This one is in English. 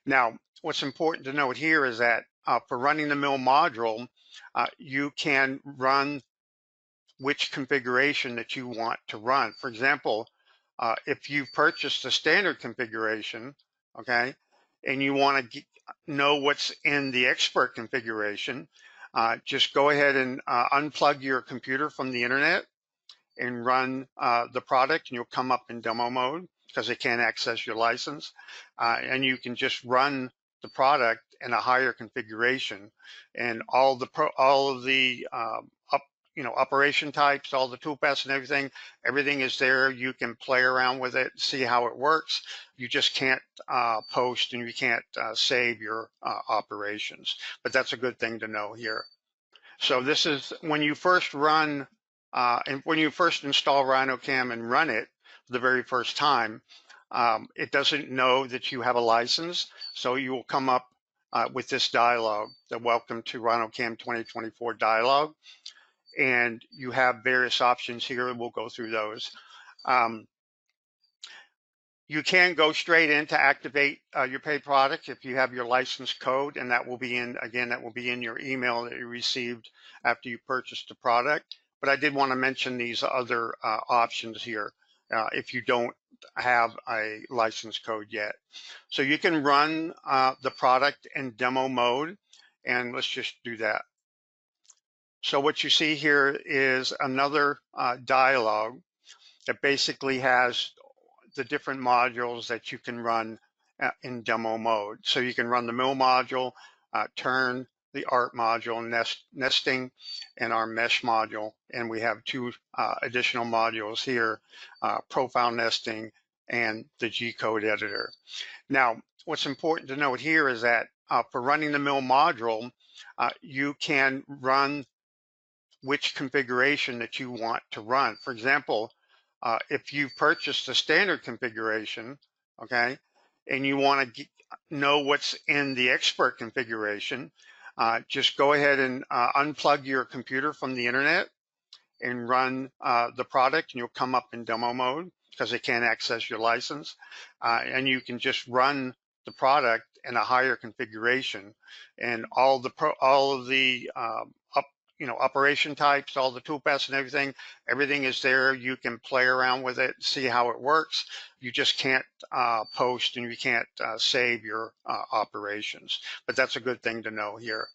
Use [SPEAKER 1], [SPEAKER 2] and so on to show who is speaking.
[SPEAKER 1] Now, what's important to note here is that for running the mill module, you can run which configuration that you want to run. For example, if you've purchased the standard configuration, okay, and you want to know what's in the expert configuration, just go ahead and unplug your computer from the internet and run the product, and you'll come up in demo mode because they can't access your license, and you can just run the product in a higher configuration, and all of the operation types, all the toolpaths and everything is there. You can play around with it, see how it works. You just can't post and you can't save your operations, but that's a good thing to know here. So this is when you first run and when you first install RhinoCAM and run it for the very first time, it doesn't know that you have a license. So you will come up with this dialog, the Welcome to RhinoCAM 2024 dialog. And you have various options here, and we'll go through those. You can go straight in to activate your paid product if you have your license code, and that will be in, again, that will be in your email that you received after you purchased the product. But I did want to mention these other options here if you don't have a license code yet. So you can run the product in demo mode, and let's just do that. So what you see here is another dialog that basically has the different modules that you can run in demo mode. So you can run the mill module, turn, the art module, nesting, and our mesh module. And we have two additional modules here, profile nesting and the G-code editor. Now, what's important to note here is that for running the mill module, you can run which configuration that you want to run. For example, if you've purchased the standard configuration, okay, and you want to know what's in the expert configuration, just go ahead and unplug your computer from the internet and run the product, and you'll come up in demo mode because they can't access your license, and you can just run the product in a higher configuration, and all of the operation types, all the toolpaths and everything is there. You can play around with it, see how it works. You just can't post and you can't save your operations, but that's a good thing to know here.